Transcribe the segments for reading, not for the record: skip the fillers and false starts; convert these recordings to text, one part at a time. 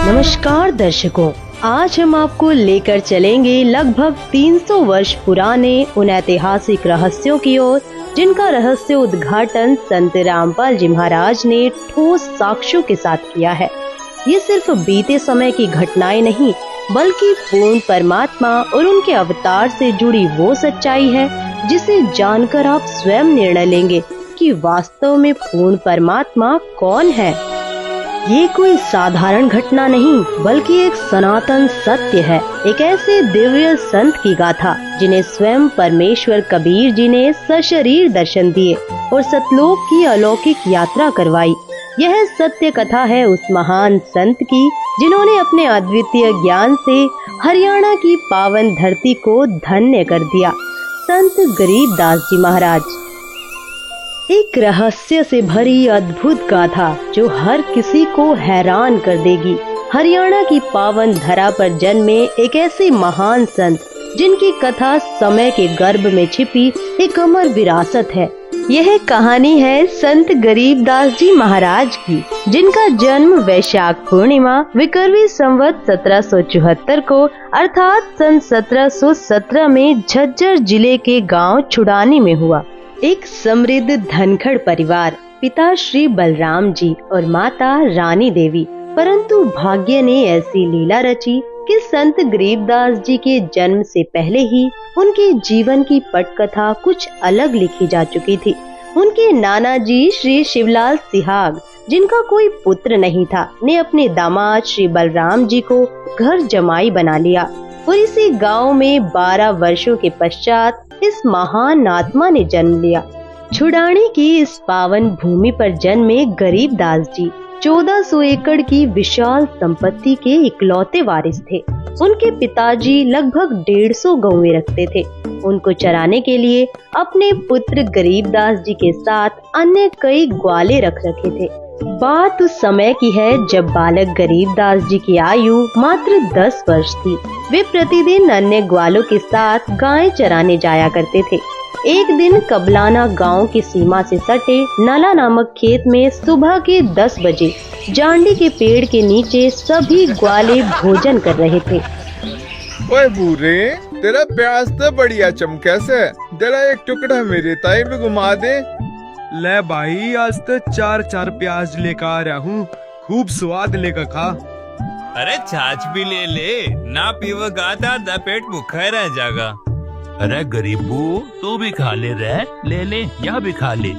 नमस्कार दर्शकों, आज हम आपको लेकर चलेंगे लगभग 300 वर्ष पुराने उन ऐतिहासिक रहस्यों की ओर जिनका रहस्य उद्घाटन संत रामपाल जी महाराज ने ठोस साक्ष्यों के साथ किया है। ये सिर्फ बीते समय की घटनाएं नहीं, बल्कि पूर्ण परमात्मा और उनके अवतार से जुड़ी वो सच्चाई है जिसे जानकर आप स्वयं निर्णय लेंगे कि वास्तव में पूर्ण परमात्मा कौन है। ये कोई साधारण घटना नहीं, बल्कि एक सनातन सत्य है। एक ऐसे दिव्य संत की गाथा जिन्हें स्वयं परमेश्वर कबीर जी ने सशरीर दर्शन दिए और सतलोक की अलौकिक यात्रा करवाई। यह सत्य कथा है उस महान संत की जिन्होंने अपने अद्वितीय ज्ञान से हरियाणा की पावन धरती को धन्य कर दिया। संत गरीबदास जी महाराज। एक रहस्य से भरी अद्भुत गाथा जो हर किसी को हैरान कर देगी। हरियाणा की पावन धरा पर जन्मे एक ऐसे महान संत जिनकी कथा समय के गर्भ में छिपी एक अमर विरासत है। यह कहानी है संत गरीबदास जी महाराज की, जिनका जन्म वैशाख पूर्णिमा विक्रमी संवत 1774 को अर्थात सन 1717 में झज्जर जिले के गांव छुड़ानी में हुआ। एक समृद्ध धनखड़ परिवार, पिता श्री बलराम जी और माता रानी देवी। परंतु भाग्य ने ऐसी लीला रची कि संत गरीबदास जी के जन्म से पहले ही उनके जीवन की पटकथा कुछ अलग लिखी जा चुकी थी। उनके नाना जी श्री शिवलाल सिहाग, जिनका कोई पुत्र नहीं था, ने अपने दामाद श्री बलराम जी को घर जमाई बना लिया और इसी गांव में 12 वर्षों के पश्चात इस महान आत्मा ने जन्म लिया। छुड़ानी की इस पावन भूमि पर जन्मे गरीबदास जी 1400 एकड़ की विशाल संपत्ति के इकलौते वारिस थे। उनके पिताजी लगभग 150 गौएं रखते थे। उनको चराने के लिए अपने पुत्र गरीबदास जी के साथ अन्य कई ग्वाले रख रखे थे। बात उस समय की है जब बालक गरीबदास जी की आयु मात्र 10 वर्ष थी। वे प्रतिदिन अन्य ग्वालों के साथ गायें चराने जाया करते थे। एक दिन कबलाना गांव की सीमा से सटे नला नामक खेत में सुबह के 10 बजे जांडी के पेड़ के नीचे सभी ग्वाले भोजन कर रहे थे। ओए बूरे, तेरा प्याज तो बढ़िया चमके से, जरा एक टुकड़ा मेरे ताई में घुमा दे। ले भाई, आज तो 4 प्याज लेकर आ रहा हूँ, खूब स्वाद लेकर खा। अरे छाछ भी ले ले, ना पीवगा तो पेट भूखा रह जाएगा। अरे गरीबू, तू भी खा ले रे, ले ले, यह भी खा ले।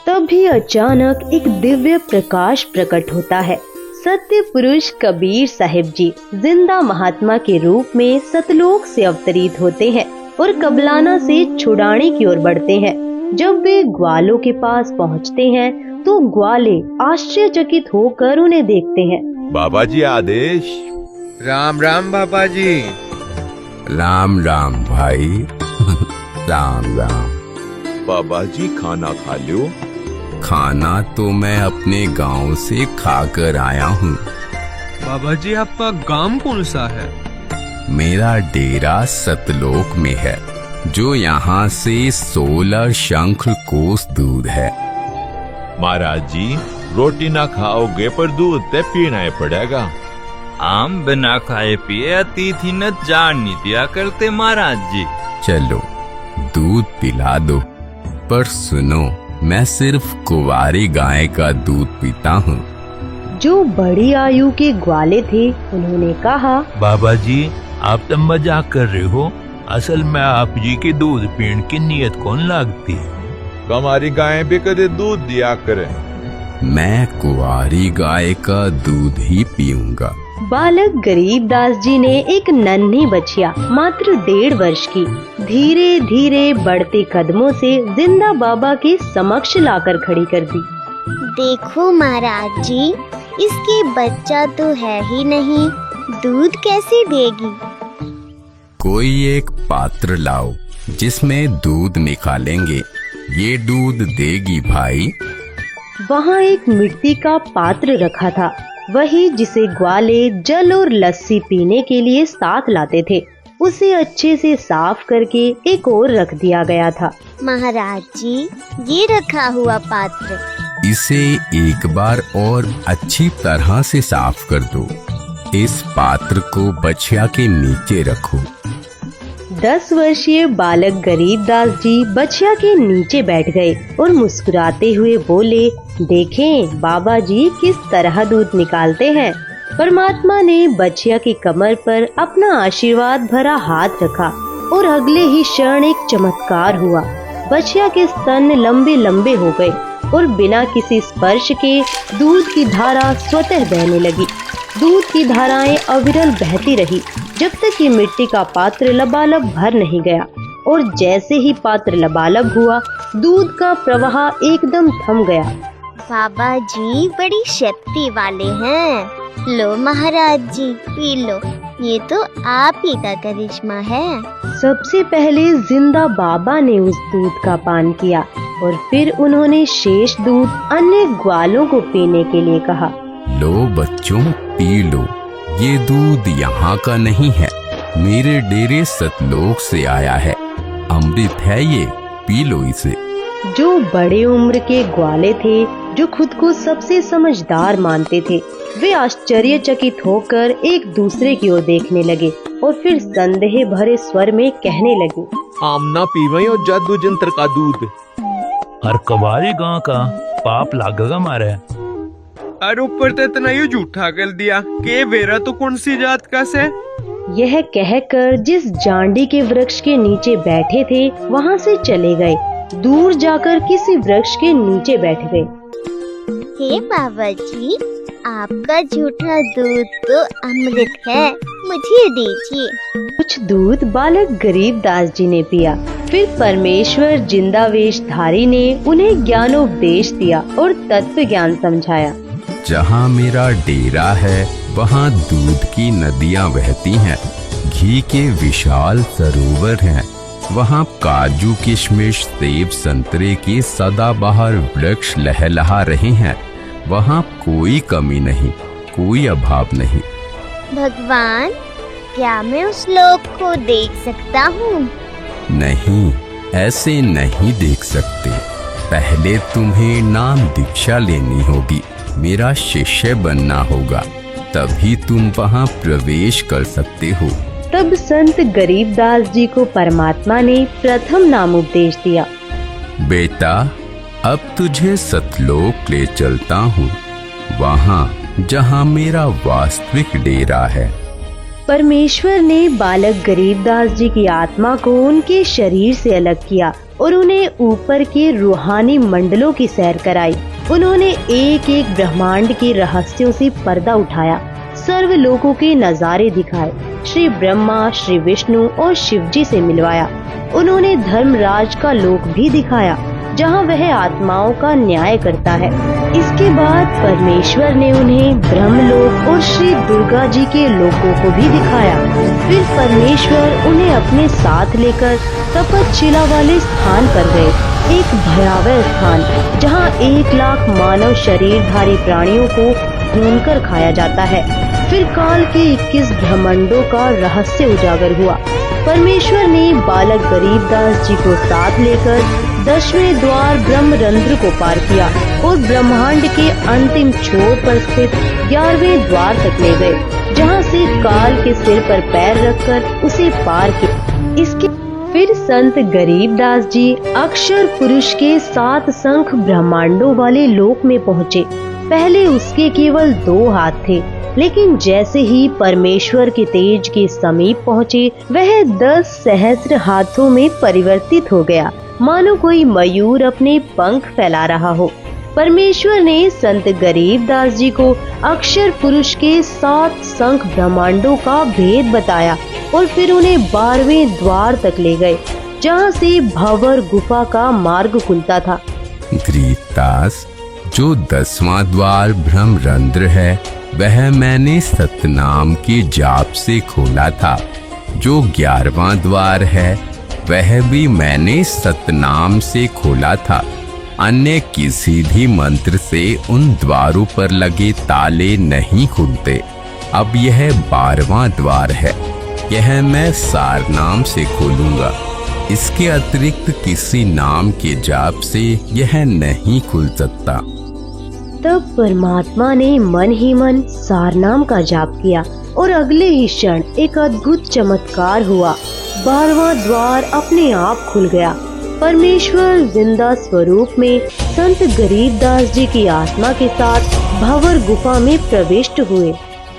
तभी अचानक एक दिव्य प्रकाश प्रकट होता है। सत्य पुरुष कबीर साहिब जी जिंदा महात्मा के रूप में सतलोक से अवतरित होते हैं और कबलाना से छुड़ानी की ओर बढ़ते हैं। जब वे ग्वालों के पास पहुंचते हैं तो ग्वाले आश्चर्यचकित होकर उन्हें देखते हैं। बाबा जी आदेश। राम राम बाबा जी। राम राम भाई। राम राम। बाबा जी खाना खा लो। खाना तो मैं अपने गांव से खाकर आया हूँ। बाबा जी, आपका गांव कौन सा है? मेरा डेरा सतलोक में है, जो यहाँ से 16 शंख कोस दूर है। महाराज जी, रोटी ना खाओगे पर दूध ते पीना ही पड़ेगा। आम बिना खाए पिए अतिथि न जान नहीं दिया करते महाराज जी। चलो दूध पिला दो, पर सुनो, मैं सिर्फ कुंवारी गाय का दूध पीता हूँ। जो बड़ी आयु के ग्वाले थे उन्होंने कहा, बाबा जी, आप तो मजाक कर रहे हो। असल में आप जी के दूध पीने की नीयत कौन लागती है? हमारी गायें भी कदे दूध दिया करे। मैं कुंवारी गाय का दूध ही पीऊंगा। बालक गरीबदास जी ने एक नन्ही बछिया मात्र 1.5 वर्ष की धीरे धीरे बढ़ते कदमों से जिंदा बाबा के समक्ष लाकर खड़ी कर दी। देखो महाराज जी, इसके बच्चा तो है ही नहीं, दूध कैसे देगी? कोई एक पात्र लाओ जिसमें दूध निकालेंगे, ये दूध देगी भाई। वहाँ एक मिट्टी का पात्र रखा था, वही जिसे ग्वाले जल और लस्सी पीने के लिए साथ लाते थे। उसे अच्छे से साफ करके एक और रख दिया गया था। महाराज जी, ये रखा हुआ पात्र, इसे एक बार और अच्छी तरह से साफ कर दो। इस पात्र को बछिया के नीचे रखो। 10 वर्षीय बालक गरीबदास जी बछिया के नीचे बैठ गए और मुस्कुराते हुए बोले, देखें बाबा जी किस तरह दूध निकालते हैं। परमात्मा ने बछिया की कमर पर अपना आशीर्वाद भरा हाथ रखा और अगले ही क्षण एक चमत्कार हुआ। बछिया के स्तन लंबे लंबे हो गए और बिना किसी स्पर्श के दूध की धारा स्वतः बहने लगी। दूध की धाराएं अविरल बहती रही जब तक ये मिट्टी का पात्र लबालब भर नहीं गया, और जैसे ही पात्र लबालब हुआ दूध का प्रवाह एकदम थम गया। बाबा जी बड़ी शक्ति वाले हैं। लो महाराज जी पी लो, ये तो आप ही का करिश्मा है। सबसे पहले जिंदा बाबा ने उस दूध का पान किया और फिर उन्होंने शेष दूध अन्य ग्वालों को पीने के लिए कहा। लो बच्चों पी लो, ये दूध यहाँ का नहीं है, मेरे डेरे सतलोक से आया है। अमृत है ये, पी लो इसे। जो बड़े उम्र के ग्वाले थे, जो खुद को सबसे समझदार मानते थे, वे आश्चर्यचकित होकर एक दूसरे की ओर देखने लगे और फिर संदेह भरे स्वर में कहने लगे, आमना पीवे और जादू जंत्र का दूध। और कबारे गांव का पाप लागेगा मारे। और ऊपर तो इतना ही झूठा कर दिया कि वेरा तो कौन सी जात का से। यह कहकर जिस जांडी के वृक्ष के नीचे बैठे थे वहाँ से चले गए। दूर जाकर किसी वृक्ष के नीचे बैठ गए। हे बाबा जी, आपका झूठा दूध तो अमृत है, मुझे दीजिए। कुछ दूध बालक गरीबदास जी ने पिया। फिर परमेश्वर जिंदावेशधारी ने उन्हें ज्ञानोपदेश दिया और तत्व ज्ञान समझाया। जहाँ मेरा डेरा है वहाँ दूध की नदियाँ बहती हैं, घी के विशाल सरोवर हैं, वहाँ काजू किशमिश सेब संतरे के सदाबहार वृक्ष लहलहा रहे हैं, वहाँ कोई कमी नहीं, कोई अभाव नहीं। भगवान, क्या मैं उस लोक को देख सकता हूँ? नहीं, ऐसे नहीं देख सकते। पहले तुम्हें नाम दीक्षा लेनी होगी, मेरा शिष्य बनना होगा, तभी तुम वहाँ प्रवेश कर सकते हो। तब संत गरीबदास जी को परमात्मा ने प्रथम नाम उपदेश दिया। बेटा, अब तुझे सतलोक ले चलता हूँ, वहाँ जहाँ मेरा वास्तविक डेरा है। परमेश्वर ने बालक गरीबदास जी की आत्मा को उनके शरीर से अलग किया और उन्हें ऊपर के रूहानी मंडलों की सैर कराई। उन्होंने एक एक ब्रह्मांड के रहस्यों से पर्दा उठाया, सर्व लोकों के नजारे दिखाए, श्री ब्रह्मा, श्री विष्णु और शिव जी से मिलवाया। उन्होंने धर्मराज का लोक भी दिखाया, जहाँ वह आत्माओं का न्याय करता है। इसके बाद परमेश्वर ने उन्हें ब्रह्मलोक और श्री दुर्गा जी के लोकों को भी दिखाया। फिर परमेश्वर उन्हें अपने साथ लेकर तपतशिला वाले स्थान पर गए, एक भयावह स्थान जहाँ 1 लाख मानव शरीरधारी प्राणियों को भूनकर खाया जाता है। फिर काल के 21 ब्रह्मांडों का रहस्य उजागर हुआ। परमेश्वर ने बालक गरीबदास जी को साथ लेकर 10वें द्वार ब्रह्मरंध्र को पार किया और ब्रह्मांड के अंतिम छोर पर स्थित 11वें द्वार तक ले गए, जहां से काल के सिर पर पैर रखकर उसे पार किया। इसके फिर संत गरीबदास जी अक्षर पुरुष के 7 शंख ब्रह्मांडों वाले लोक में पहुँचे। पहले उसके केवल 2 हाथ थे, लेकिन जैसे ही परमेश्वर के तेज के समीप पहुँचे, वह 10 सहस्त्र हाथों में परिवर्तित हो गया, मानो कोई मयूर अपने पंख फैला रहा हो। परमेश्वर ने संत गरीबदास जी को अक्षर पुरुष के 7 शंख ब्रह्मांडों का भेद बताया और फिर उन्हें 12वें द्वार तक ले गए, जहाँ से भंवर गुफा का मार्ग खुलता था। गरीबदास, जो 10वां द्वार ब्रह्मरंध्र है वह मैंने सतनाम के जाप से खोला था। जो 11वां द्वार है वह भी मैंने सतनाम से खोला था। अन्य किसी भी मंत्र से उन द्वारों पर लगे ताले नहीं खुलते। अब यह 12वां द्वार है, यह मैं सार नाम से खोलूंगा। इसके अतिरिक्त किसी नाम के जाप से यह नहीं खुल सकता। तब परमात्मा ने मन ही मन सार नाम का जाप किया और अगले ही क्षण एक अद्भुत चमत्कार हुआ। 12वां द्वार अपने आप खुल गया। परमेश्वर जिंदा स्वरूप में संत गरीबदास जी की आत्मा के साथ भंवर गुफा में प्रविष्ट हुए।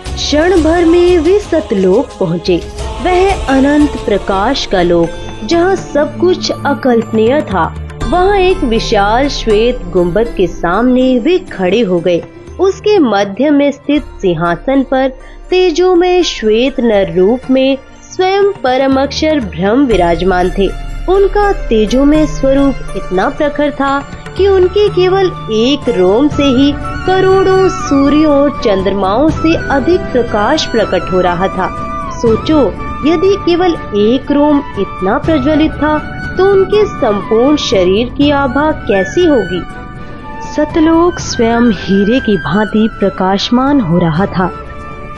क्षण भर में वे सतलोक पहुँचे। वह अनंत प्रकाश का लोक जहाँ सब कुछ अकल्पनीय था। वहाँ एक विशाल श्वेत गुंबद के सामने वे खड़े हो गए। उसके मध्य में स्थित सिंहासन पर तेजोमय श्वेत नर रूप में स्वयं परम अक्षर ब्रह्म विराजमान थे। उनका तेजोमय स्वरूप इतना प्रखर था कि उनके केवल एक रोम से ही करोड़ों सूर्यों और चंद्रमाओं से अधिक प्रकाश प्रकट हो रहा था। सोचो, यदि केवल एक रोम इतना प्रज्वलित था तो उनके संपूर्ण शरीर की आभा कैसी होगी। सतलोक स्वयं हीरे की भांति प्रकाशमान हो रहा था,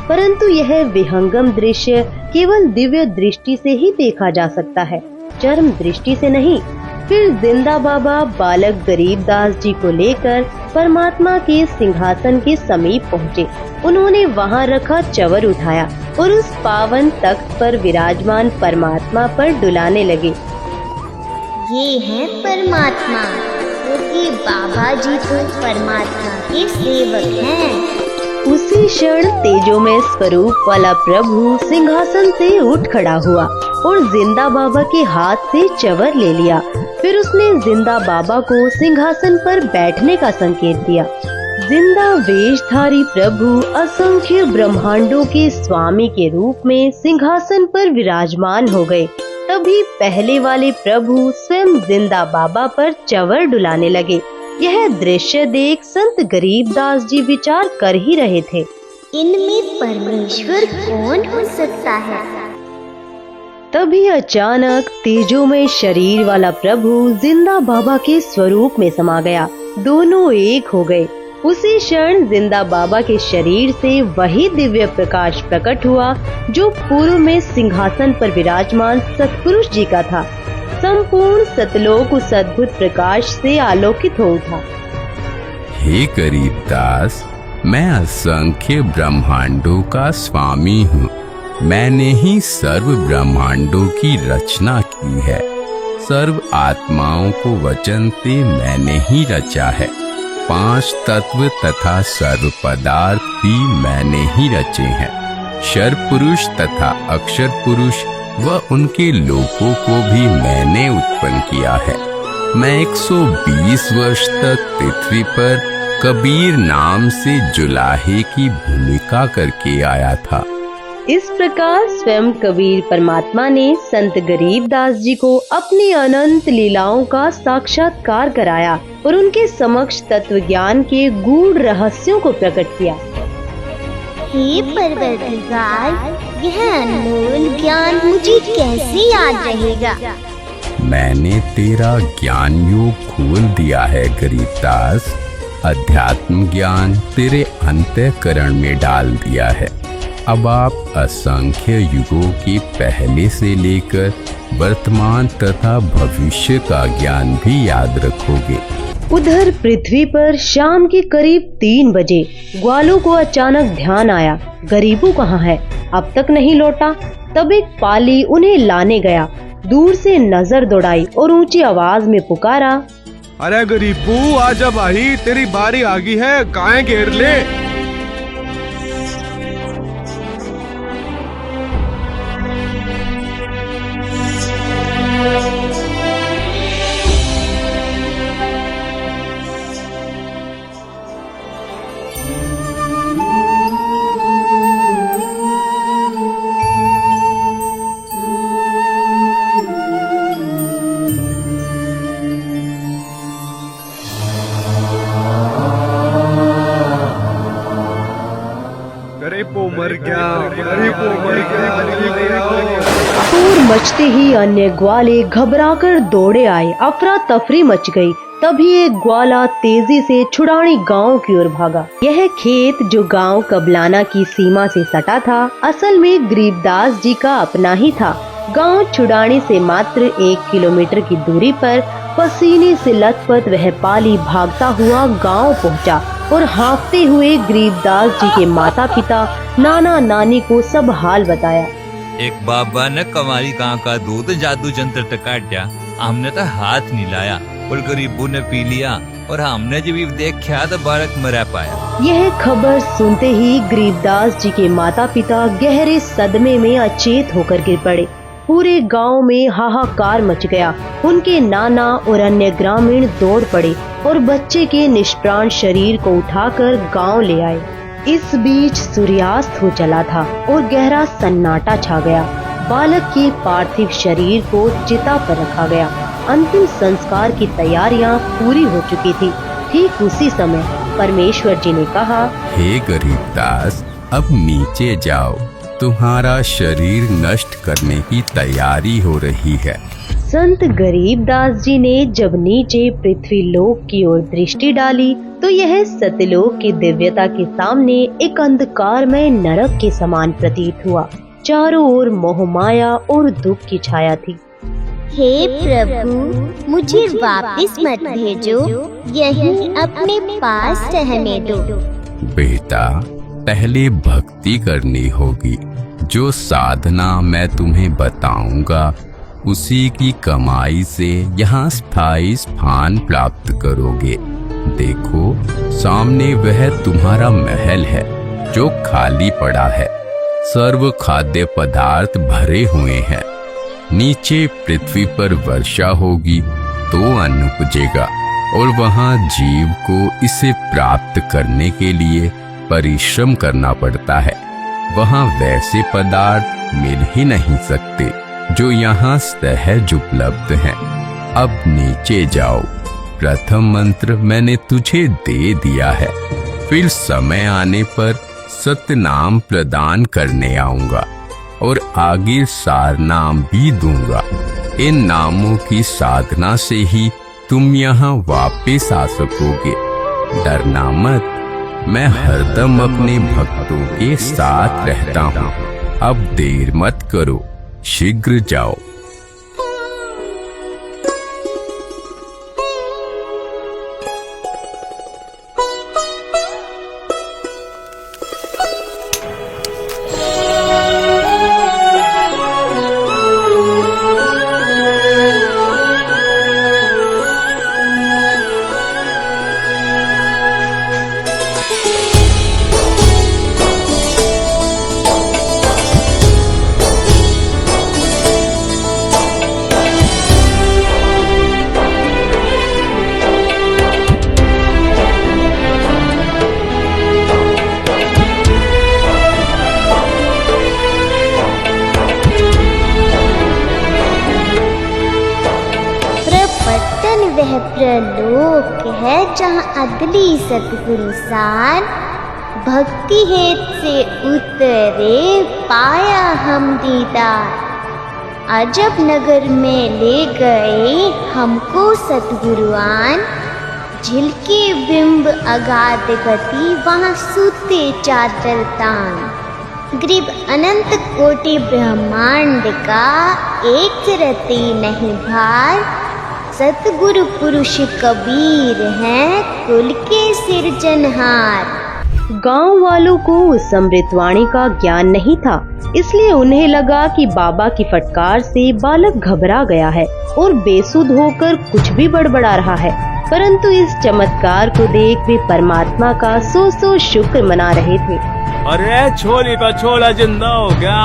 परंतु यह विहंगम दृश्य केवल दिव्य दृष्टि से ही देखा जा सकता है, चरम दृष्टि से नहीं। फिर जिंदा बाबा बालक गरीबदास जी को लेकर परमात्मा के सिंहासन के समीप पहुँचे। उन्होंने वहाँ रखा चवर उठाया और उस पावन तख्त पर विराजमान परमात्मा पर डुलाने लगे। ये है परमात्मा, क्योंकि बाबा जी तो परमात्मा के सेवक हैं। उसी क्षण तेजोमय स्वरूप वाला प्रभु सिंहासन से उठ खड़ा हुआ और जिंदा बाबा के हाथ से चवर ले लिया। फिर उसने जिंदा बाबा को सिंहासन पर बैठने का संकेत दिया। जिंदा वेशधारी प्रभु असंख्य ब्रह्मांडों के स्वामी के रूप में सिंहासन पर विराजमान हो गए। तभी पहले वाले प्रभु स्वयं जिंदा बाबा पर चवर डुलाने लगे। यह दृश्य देख संत गरीबदास जी विचार कर ही रहे थे, इनमें परमेश्वर कौन हो सकता है। तभी अचानक तेजोमय शरीर वाला प्रभु जिंदा बाबा के स्वरूप में समा गया। दोनों एक हो गए। उसी क्षण जिंदा बाबा के शरीर से वही दिव्य प्रकाश प्रकट हुआ जो पूर्व में सिंहासन पर विराजमान सतपुरुष जी का था। संपूर्ण सतलोक उस अद्भुत प्रकाश से आलोकित हो उठा। हे गरीबदास, मैं असंख्य ब्रह्मांडों का स्वामी हूँ। मैंने ही सर्व ब्रह्मांडों की रचना की है। सर्व आत्माओं को वचन से मैंने ही रचा है। 5 तत्व तथा सर्व पदार्थ भी मैंने ही रचे हैं। क्षर पुरुष तथा अक्षर पुरुष व उनके लोकों को भी मैंने उत्पन्न किया है। मैं 120 वर्ष तक पृथ्वी पर कबीर नाम से जुलाहे की भूमिका करके आया था। इस प्रकार स्वयं कबीर परमात्मा ने संत गरीबदास जी को अपनी अनंत लीलाओं का साक्षात्कार कराया और उनके समक्ष तत्व ज्ञान के गूढ़ रहस्यों को प्रकट किया। हे परवरदिगार, यह अनमोल ज्ञान मुझे कैसे याद रहेगा। मैंने तेरा ज्ञान योग खोल दिया है गरीबदास। अध्यात्म ज्ञान तेरे अंतःकरण में डाल दिया है। अब आप असंख्य युगों के पहले से लेकर वर्तमान तथा भविष्य का ज्ञान भी याद रखोगे। उधर पृथ्वी पर शाम के करीब 3 बजे ग्वालों को अचानक ध्यान आया, गरीबू कहाँ है, अब तक नहीं लौटा। तब एक पाली उन्हें लाने गया। दूर से नजर दौड़ाई और ऊंची आवाज में पुकारा, अरे गरीबू आजा भाई, तेरी बारी आ गई है, काहे घेर ले। शोर मचते ही अन्य ग्वाले घबराकर दौड़े आए। अफरा तफरी मच गई। तभी एक ग्वाला तेजी से छुड़ानी गांव की ओर भागा। यह खेत जो गांव कबलाना की सीमा से सटा था, असल में गरीबदास जी का अपना ही था। गांव छुड़ानी से मात्र 1 किलोमीटर की दूरी पर पसीने से लथपथ वह पाली भागता हुआ गांव पहुंचा और हाँफते हुए गरीबदास जी के माता पिता नाना नानी को सब हाल बताया। एक बाबा ने कमारी गां का दूध जादू जंत्र टकाट्या, हमने तो हाथ नहीं लाया और गरीबों ने पी लिया और हमने जब देखा तो बालक मरा पाया। यह खबर सुनते ही गरीबदास जी के माता पिता गहरे सदमे में अचेत होकर गिर पड़े। पूरे गांव में हाहाकार मच गया। उनके नाना और अन्य ग्रामीण दौड़ पड़े और बच्चे के निष्प्राण शरीर को उठाकर गांव ले आए। इस बीच सूर्यास्त हो चला था और गहरा सन्नाटा छा गया। बालक के पार्थिव शरीर को चिता पर रखा गया। अंतिम संस्कार की तैयारियां पूरी हो चुकी थी। ठीक उसी समय परमेश्वर जी ने कहा, हे गरीबदास, अब नीचे जाओ, तुम्हारा शरीर नष्ट करने की तैयारी हो रही है। संत गरीबदास जी ने जब नीचे पृथ्वी लोक की ओर दृष्टि डाली तो यह सतलोक की दिव्यता के सामने एक अंधकारमय नरक के समान प्रतीत हुआ। चारों ओर मोह माया और दुख की छाया थी। हे प्रभु, मुझे वापस मत भेजो, यहीं अपने पास रहने दो। बेटा, पहले भक्ति करनी होगी। जो साधना मैं तुम्हें बताऊंगा उसी की कमाई से यहाँ स्थायी स्थान प्राप्त करोगे। देखो, सामने वह तुम्हारा महल है जो खाली पड़ा है। सर्व खाद्य पदार्थ भरे हुए हैं। नीचे पृथ्वी पर वर्षा होगी तो अन्न उपजेगा और वहाँ जीव को इसे प्राप्त करने के लिए परिश्रम करना पड़ता है। वहाँ वैसे पदार्थ मिल ही नहीं सकते जो यहाँ सहज उपलब्ध हैं। अब नीचे जाओ। प्रथम मंत्र मैंने तुझे दे दिया है, फिर समय आने पर सत्य नाम प्रदान करने आऊंगा और आगे सार नाम भी दूंगा। इन नामों की साधना से ही तुम यहाँ वापस आ सकोगे। डरना मत, मैं हरदम अपने भक्तों के साथ रहता हूँ। अब देर मत करो, शीघ्र जाओ। वह प्रलोक है जहाँ अदली सतगुरु सार भक्ति हेत से उतरे पाया हम दीदार। अजब नगर में ले गए हमको सतगुरुआन, झिलके बिंब अगाध गति वहाँ सूते चादर तान। ग्रीब अनंत कोटि ब्रह्मांड का एक रति नहीं भार। सतगुरु पुरुष कबीर हैं कुल के सिरजनहार। गांव वालों को उस अमृतवाणी का ज्ञान नहीं था, इसलिए उन्हें लगा कि बाबा की फटकार से बालक घबरा गया है और बेसुध होकर कुछ भी बड़बड़ा रहा है। परंतु इस चमत्कार को देख वे परमात्मा का सौ शुक्र मना रहे थे। अरे छोली का छोला जिंदा हो गया।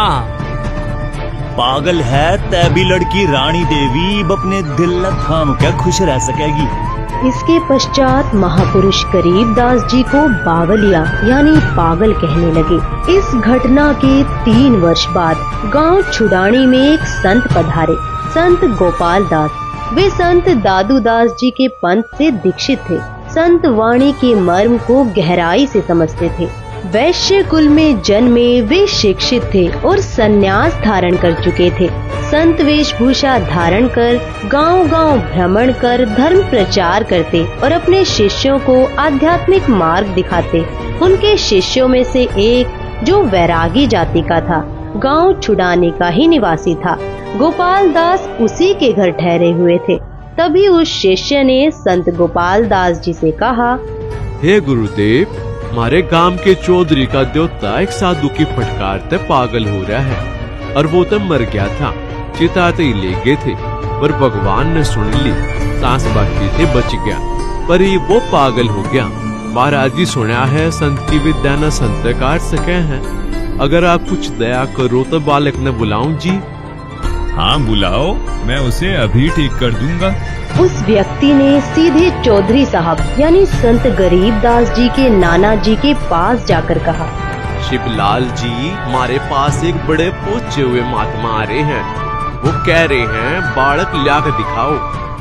पागल है तभी लड़की रानी देवी अपने दिल न थाम क्या खुश रह सकेगी। इसके पश्चात महापुरुष गरीबदास जी को बावलिया यानी पागल कहने लगे। इस घटना के 3 वर्ष बाद गांव छुडानी में एक संत पधारे, संत गोपाल दास। वे संत दादू दास जी के पंथ से दीक्षित थे। संत वाणी के मर्म को गहराई से समझते थे। वैश्य कुल में जन्मे वे शिक्षित थे और संन्यास धारण कर चुके थे। संत वेशभूषा धारण कर गांव-गांव भ्रमण कर धर्म प्रचार करते और अपने शिष्यों को आध्यात्मिक मार्ग दिखाते। उनके शिष्यों में से एक जो वैरागी जाति का था, गांव छुडाने का ही निवासी था। गोपाल दास उसी के घर ठहरे हुए थे। तभी उस शिष्य ने संत गोपाल दास जी से कहा, हे गुरुदेव, हमारे गांव के चौधरी का देवता एक साधु की फटकार ते पागल हो रहा है और वो तो मर गया था। चिताते ही ले गए थे पर भगवान ने सुन ली, सांस बाकी थे बच गया, पर ये वो पागल हो गया। महाराज जी सुना है संत की विद्या न संत काट सके हैं। अगर आप कुछ दया करो तो बालक ने बुलाऊं जी। हाँ बुलाओ, मैं उसे अभी ठीक कर दूंगा। उस व्यक्ति ने सीधे चौधरी साहब यानी संत गरीबदास जी के नाना जी के पास जाकर कहा, शिवलाल जी, हमारे पास एक बड़े पहुंचे हुए महात्मा आ रहे हैं। वो कह रहे हैं बालक ला कर दिखाओ,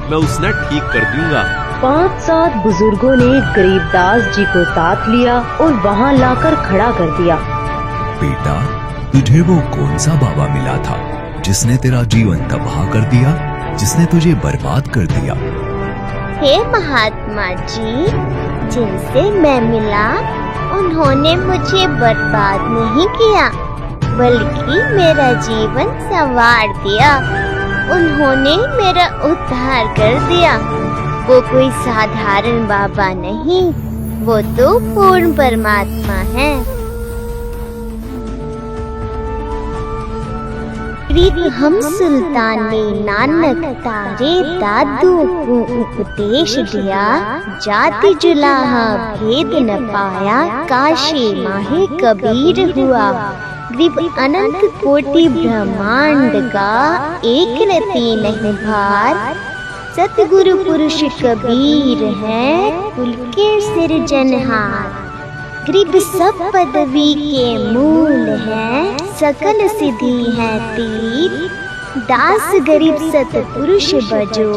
मैं उसने ठीक कर दूंगा। 5-7 बुजुर्गों ने गरीबदास जी को साथ लिया और वहाँ लाकर खड़ा कर दिया। बेटा, तुझे वो कौन सा बाबा मिला था जिसने तेरा जीवन तबाह कर दिया, जिसने तुझे बर्बाद कर दिया? हे महात्मा जी, जिनसे मैं मिला उन्होंने मुझे बर्बाद नहीं किया बल्कि मेरा जीवन संवार दिया। उन्होंने मेरा उद्धार कर दिया। वो कोई साधारण बाबा नहीं, वो तो पूर्ण परमात्मा है। हम सुल्तान ने नानक तारे दादू को उपदेश दिया, जाति जुलाहा भेद न पाया, काशी माहे कबीर हुआ। ग्रीब अनंत कोटि ब्रह्मांड का एक रति नहीं भार, सतगुरु पुरुष कबीर है कुल के सिरजनहार। ग्रीब सब पदवी के मूल है, सकल सिद्धि है तीर। दास गरीब सतपुरुष बजो,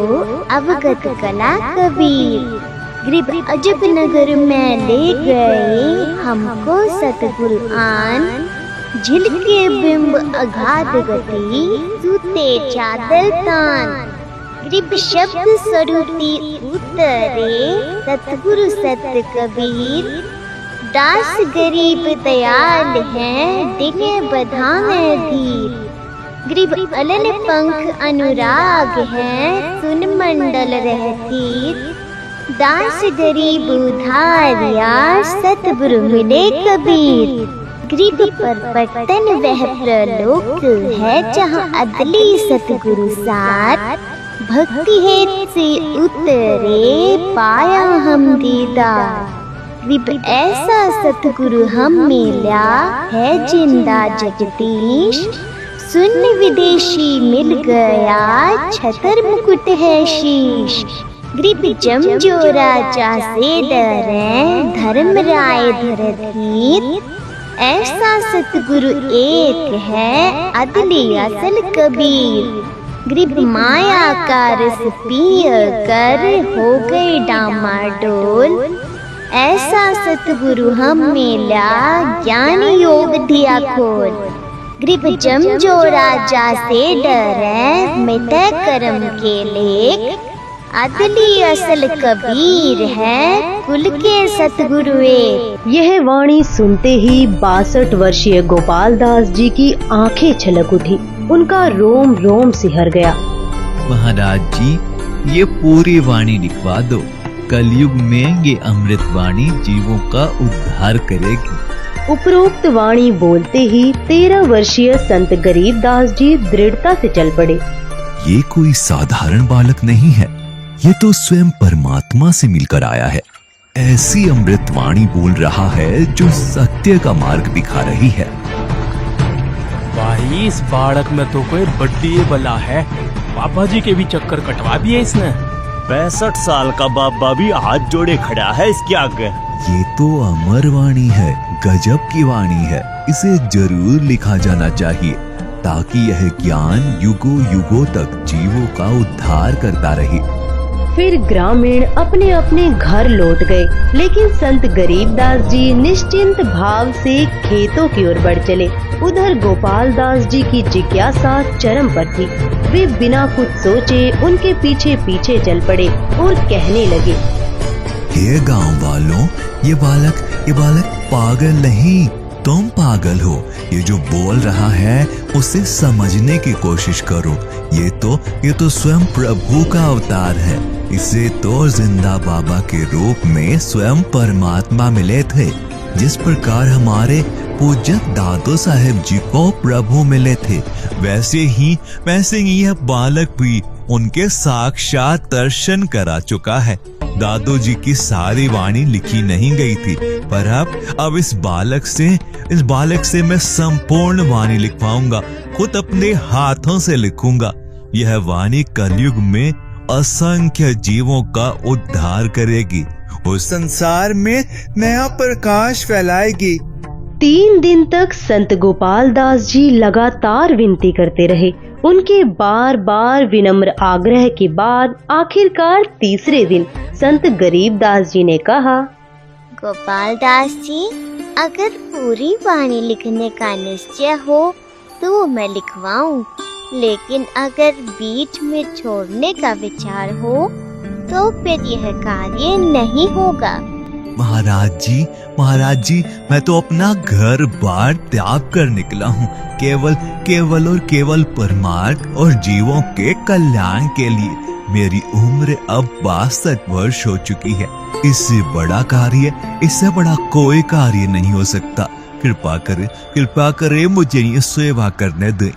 अवगत कला कबीर। ग्रीब अजब नगर में ले गए हमको सतगुरु आन, झिलके बिंब अगाध गति, सूते चादर तान। ग्रीब शब्द स्वरूपी उतरे, सतगुरु सत कबीर। दास गरीब दयाल है, दिने बधावे धीर। ग्रीब अलल पंख अनुराग है, सुन मंडल रहतीर। दास गरीब उधारिया, सतगुरु मिले कबीर। ग्रीब पर पटन वह प्रलोक है, जहाँ अदली सतगुरु साथ। भक्ति हेत से उतरे, पाया हम दीदार। ग्रीब ऐसा सतगुरु हम मिला है, जिंदा जगदीश। सुन विदेशी मिल गया, छतर मुकुट है शीश। ग्रीब जमजो राजा से डरे, धर्म राय धरधीर। ऐसा सतगुरु एक है, अदली असल कबीर। ग्रीब माया का रस पिय कर, हो गए डामाडोल। ऐसा सतगुरु हम मिला, ज्ञान योग दिया खोल। ग्रीब जमजो राजा से डरे, मिटे कर्म के लेख। अदली असल कबीर है, कुल के सतगुरु एक। यह वाणी सुनते ही 62 वर्षीय गोपाल दास जी की आंखें छलक उठी, उनका रोम रोम सिहर गया। महाराज जी, ये पूरी वाणी लिखवा दो। कलयुग में ये अमृत वाणी जीवों का उद्धार करेगी। उपरोक्त वाणी बोलते ही 13 वर्षीय संत गरीबदास जी दृढ़ता से चल पड़े। ये कोई साधारण बालक नहीं है, ये तो स्वयं परमात्मा से मिलकर आया है। ऐसी अमृत वाणी बोल रहा है जो सत्य का मार्ग दिखा रही है। भाई, इस बालक में तो कोई बड्डी बला है। पापा जी के भी चक्कर कटवा दिए इसने। 65 साल का बाबा भी हाथ जोड़े खड़ा है इसके आगे। ये तो अमर वाणी है, गजब की वाणी है। इसे जरूर लिखा जाना चाहिए ताकि यह ज्ञान युगों युगों तक जीवों का उद्धार करता रहे। फिर ग्रामीण अपने अपने घर लौट गए, लेकिन संत गरीबदास जी निश्चिंत भाव से खेतों की ओर बढ़ चले। उधर गोपाल दास जी की जिज्ञासा चरम पर थी। वे बिना कुछ सोचे उनके पीछे पीछे चल पड़े और कहने लगे, हे गांव वालों, ये बालक पागल नहीं, तुम पागल हो। ये जो बोल रहा है उसे समझने की कोशिश करो। ये तो स्वयं प्रभु का अवतार है। इसे तो जिंदा बाबा के रूप में स्वयं परमात्मा मिले थे। जिस प्रकार हमारे पूज्य दादू साहेब जी को प्रभु मिले थे, वैसे ही यह बालक भी उनके साक्षात दर्शन करा चुका है। दादू जी की सारी वाणी लिखी नहीं गई थी, पर अब इस बालक से मैं संपूर्ण वाणी लिखवाऊंगा, खुद अपने हाथों से लिखूंगा। यह वाणी कलयुग में असंख्य जीवों का उद्धार करेगी, उस संसार में नया प्रकाश फैलाएगी। 3 दिन तक संत गोपाल दास जी लगातार विनती करते रहे। उनके बार बार विनम्र आग्रह के बाद आखिरकार तीसरे दिन संत गरीब दास जी ने कहा, गोपाल दास जी, अगर पूरी वाणी लिखने का निश्चय हो तो मैं लिखवाऊं, लेकिन अगर बीच में छोड़ने का विचार हो तो फिर यह कार्य नहीं होगा। महाराज जी, मैं तो अपना घर बार त्याग कर निकला हूँ, केवल परमार्थ और जीवों के कल्याण के लिए। मेरी उम्र अब 62 वर्ष हो चुकी है। इससे बड़ा कोई कार्य नहीं हो सकता। कृपा करे मुझे ये सेवा करने दे।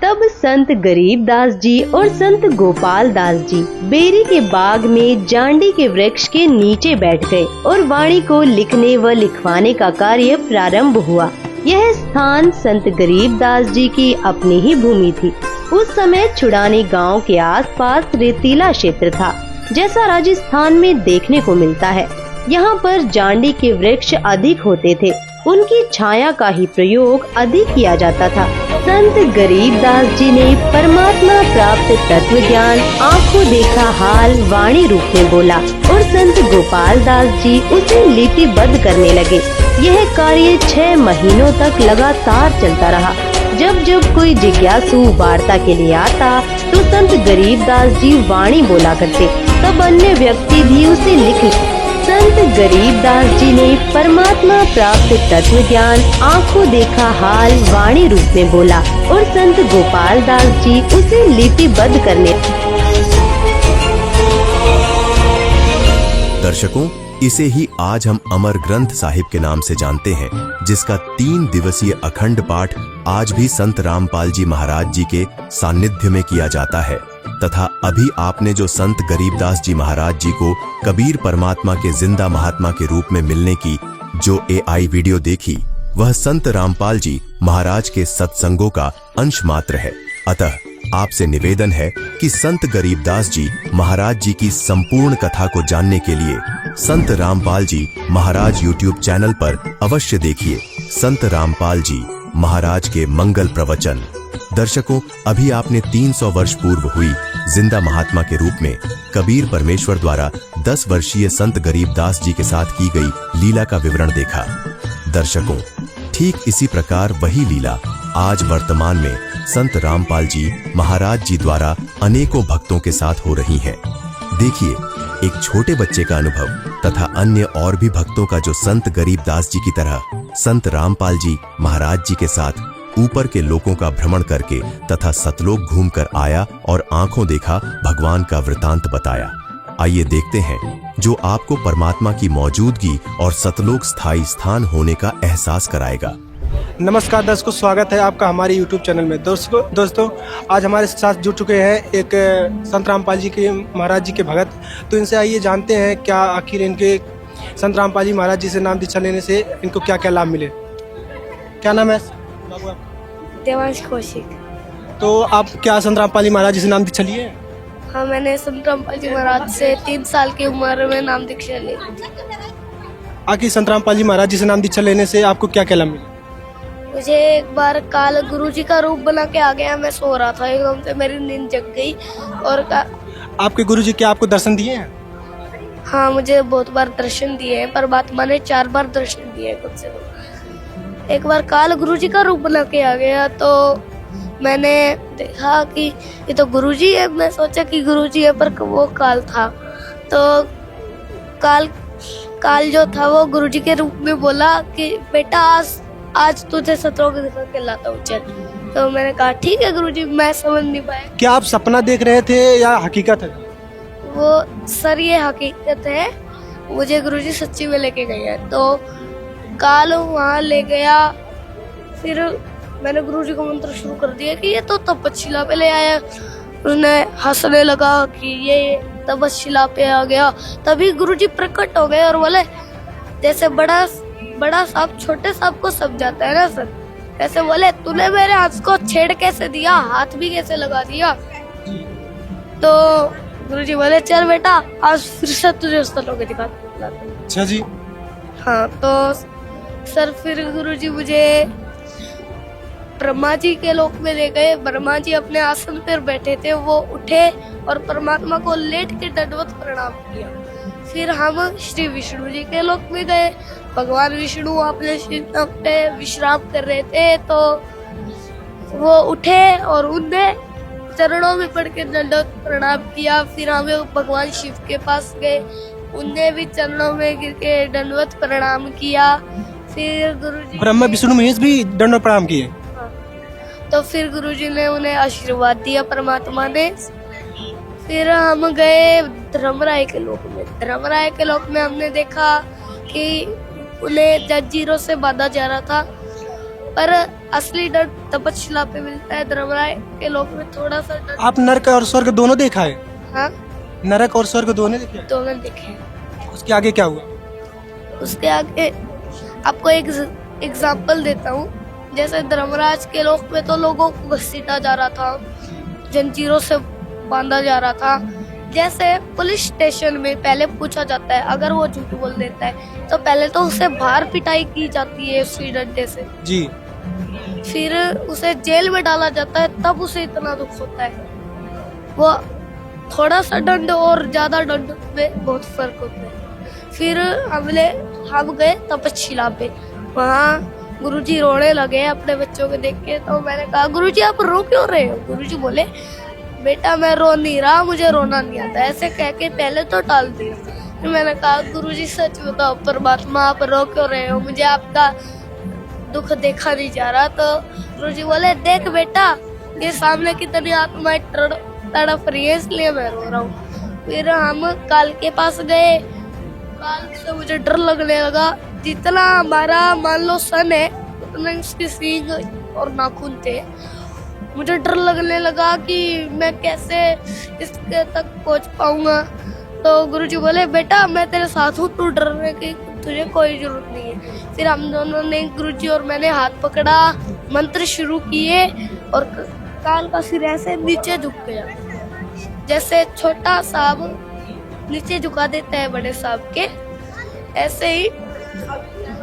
तब संत गरीब दास जी और संत गोपाल दास जी बेरी के बाग में जांडी के वृक्ष के नीचे बैठ गए और वाणी को लिखने व लिखवाने का कार्य प्रारंभ हुआ। यह स्थान संत गरीब दास जी की अपनी ही भूमि थी। उस समय छुड़ानी गांव के आसपास रेतीला क्षेत्र था, जैसा राजस्थान में देखने को मिलता है। यहाँ पर जांडी के वृक्ष अधिक होते थे, उनकी छाया का ही प्रयोग अधिक किया जाता था। संत गरीब दास जी ने परमात्मा प्राप्त तत्व ज्ञान आंखों देखा हाल वाणी रूप में बोला और संत गोपाल दास जी उसे लिपिबद्ध करने लगे। यह कार्य 6 महीनों तक लगातार चलता रहा। जब कोई जिज्ञासु वार्ता के लिए आता तो संत गरीब दास जी वाणी बोला करते, तब अन्य व्यक्ति भी उसे लिख। संत गरीब दास जी ने परमात्मा प्राप्त तत्व ज्ञान आंखों देखा हाल वाणी रूप में बोला और संत गोपाल दास जी उसे लिपिबद्ध करने। दर्शकों, इसे ही आज हम अमर ग्रंथ साहिब के नाम से जानते हैं, जिसका 3 दिवसीय अखंड पाठ आज भी संत रामपाल जी महाराज जी के सानिध्य में किया जाता है। तथा अभी आपने जो संत गरीबदास जी महाराज जी को कबीर परमात्मा के जिंदा महात्मा के रूप में मिलने की जो AI वीडियो देखी, वह संत रामपाल जी महाराज के सत्संगों का अंश मात्र है। अतः आपसे निवेदन है कि संत गरीबदास जी महाराज जी की संपूर्ण कथा को जानने के लिए संत रामपाल जी महाराज YouTube चैनल पर अवश्य देखिए संत रामपाल जी महाराज के मंगल प्रवचन। दर्शकों, अभी आपने 300 वर्ष पूर्व हुई जिंदा महात्मा के रूप में कबीर परमेश्वर द्वारा 10 वर्षीय संत गरीबदास जी के साथ की गई लीला का विवरण देखा। दर्शकों, ठीक इसी प्रकार वही लीला आज वर्तमान में संत रामपाल जी महाराज जी द्वारा अनेकों भक्तों के साथ हो रही है। देखिए, एक छोटे बच्चे का अनुभव तथा अन्य और भी भक्तों का जो संत गरीबदास जी की तरह संत रामपाल जी महाराज जी के साथ ऊपर के लोकों का भ्रमण करके तथा सतलोक घूमकर आया और आंखों देखा भगवान का वृतांत बताया। आइए देखते हैं जो आपको परमात्मा की मौजूदगी और सतलोक स्थायी स्थान होने का एहसास कराएगा। नमस्कार दर्शकों, स्वागत है आपका हमारे YouTube चैनल में। दोस्तों आज हमारे साथ जुड़ चुके हैं एक संत रामपाल जी के महाराज जी के भगत। तो इनसे आइए जानते हैं क्या आखिर इनके संत रामपाल जी महाराज जी से नाम दीक्षा लेने से इनको क्या क्या लाभ मिले। क्या नाम है बाबू? देवांश कौशिक। तो आप क्या संत रामपाल जी महाराज जी से नाम दीक्षा लिए? हाँ, मैंने संत रामपाल जी महाराज से 3 साल की उम्र में नाम दीक्षा ली। आखिर संत रामपाल जी महाराज जी से नाम दीक्षा लेने से आपको क्या क्या लाभ मिले? मुझे एक बार काल गुरुजी का रूप बना के आ गया। मैं सो रहा था, एकदम से मेरी नींद जग गई और आपके गुरुजी क्या आपको दर्शन दिए हैं? हाँ, मुझे बहुत बार दर्शन दिए हैं, परमात्मा ने 4 बार दर्शन दिए हैं कम से कम। एक बार काल गुरुजी का रूप बना के आ गया तो मैंने देखा कि ये तो गुरुजी है। मैं सोचा कि गुरुजी है, पर वो काल था। तो काल जो था वो गुरुजी के रूप में बोला कि बेटा आज तुझे सतलोक दिखा के लाता हूँ, चल। तो मैंने कहा ठीक है गुरुजी। मैं समझ नहीं पाया। क्या आप सपना देख रहे थे या हकीकत है? वो सर ये हकीकत है, मुझे गुरुजी सच्ची में लेके गए हैं। तो काल वहाँ ले गया, फिर मैंने गुरुजी को मंत्र शुरू कर दिया कि ये तो तपस्या पे ले आया। उसने हंसने लगा कि ये तपस्या पे आ गया। तभी गुरुजी प्रकट हो गए और बोले, जैसे बड़ा सांप छोटे सांप को सब जाता है ना सर, ऐसे बोले तूने मेरे हाथ को छेड़ कैसे दिया, हाथ भी कैसे लगा दिया। तो गुरुजी बोले चल बेटा आज फिर से तुझे स्थलों के दिखाते। अच्छा जी। हाँ तो सर फिर गुरुजी मुझे ब्रह्मा जी के लोक में ले गए। ब्रह्मा जी अपने आसन पर बैठे थे, वो उठे और परमात्मा को लेट के दंडवत प्रणाम किया। फिर हम श्री विष्णु जी के लोक में गए। भगवान विष्णु अपने शिव पे विश्राम कर रहे थे, तो वो उठे और उनने चरणों में पड़ के दंडवत प्रणाम किया। फिर हम भगवान शिव के पास गए, उनने भी चरणों में गिर के दंडवत प्रणाम किया। फिर गुरुजी ब्रह्मा विष्णु महेश भी दंडवत प्रणाम किए। तो फिर गुरुजी ने उन्हें आशीर्वाद दिया परमात्मा ने। फिर हम गए धर्मराय के लोक में। धर्मराय के लोक में हमने देखा कि उन्हें जंजीरों से बांधा जा रहा था, पर असली डर तपस्या पे मिलता है। धर्मराय के लोक में थोड़ा सा डर। आप नरक और स्वर्ग दोनों देखा है? हाँ, नरक और स्वर्ग दोनों देखे? दोनों देखे। उसके आगे क्या हुआ? उसके आगे आपको एक एग्जाम्पल देता हूँ। जैसे धर्मराज के लोक में तो लोगों को घसीटा जा रहा था, जंजीरों से बांधा जा रहा था। जैसे पुलिस स्टेशन में पहले पूछा जाता है, अगर वो झूठ बोल देता है तो पहले तो उसे बाहर पिटाई की जाती है उसी डंडे से जी। फिर उसे जेल में डाला जाता है, तब उसे इतना दुख होता है। वो थोड़ा सा दंड और ज्यादा दंड में बहुत फर्क होता है। फिर हम गए तपस्या पे। वहाँ गुरुजी रोने लगे अपने बच्चों को देख के। तो मैंने कहा गुरुजी आप रो क्यों रहे हो? गुरुजी बोले बेटा मैं रो नहीं रहा, मुझे रोना नहीं आता। ऐसे कह के पहले तो टाल दिया। फिर मैंने कहा गुरुजी सच बताओ परमात्मा आप रो क्यों रहे हो, मुझे आपका दुख देखा नहीं जा रहा। तो गुरुजी बोले देख बेटा ये सामने कितनी आत्माएं तड़प रही है, इसलिए मैं रो रहा हूँ। फिर हम काल के पास गए। काल से मुझे डर लगने लगा। जितना हमारा मान लो सन है उतना उसके सींग और नाखून थे। मुझे डर लगने लगा कि मैं कैसे इसके तक पहुंच पाऊंगा। तो गुरुजी बोले बेटा मैं तेरे साथ हूँ, तू डरने की तुझे कोई जरूरत नहीं है। फिर हम दोनों ने गुरुजी और मैंने हाथ पकड़ा, मंत्र शुरू किए और काल का सिर ऐसे नीचे झुक गया। जैसे छोटा सांप नीचे झुका देता है बड़े सांप के, ऐसे ही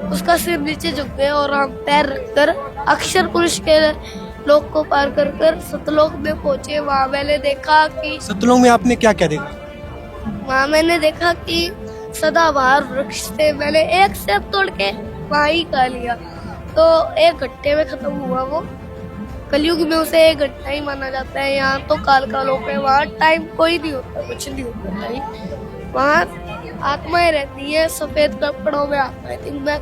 उसका सिर नीचे झुक गया और हम पैर रखकर अक्षर पुरुष के लोक को पार कर कर सतलोक में पहुंचे। वहाँ मैंने देखा कि सतलोक में आपने क्या क्या देखा? वहाँ मैंने देखा कि सदाबहार वृक्ष से मैंने एक सेब तोड़ के वहाँ ही खा लिया। तो एक घट्टे में खत्म हुआ वो। कलयुग में उसे एक घट्टा ही माना जाता है। यहाँ तो काल का लोक है, वहाँ टाइम कोई नहीं होता, कुछ नहीं होता। वहाँ आत्माएं रहती है, सफेद कपड़ों में आत्माएं थी। मैं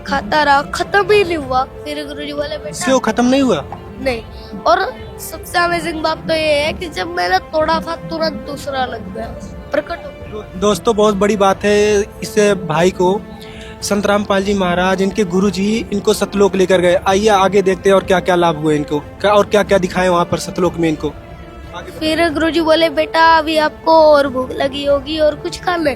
खाता रहा, खत्म ही नहीं हुआ। फिर गुरुजी बोले बेटा खत्म नहीं हुआ? नहीं। और सबसे अमेजिंग बात तो ये है कि जब मैंने तोड़ा था तुरंत दूसरा लग गया, प्रकट हो गया। दोस्तों बहुत बड़ी बात है। इस भाई को संत रामपाल जी महाराज इनके गुरुजी इनको सतलोक लेकर गए। आइए आगे देखते हैं और क्या क्या लाभ हुए इनको, और क्या क्या दिखाए वहाँ पर सतलोक में इनको। फिर गुरुजी बोले बेटा अभी आपको और भूख लगी होगी और कुछ खा ले।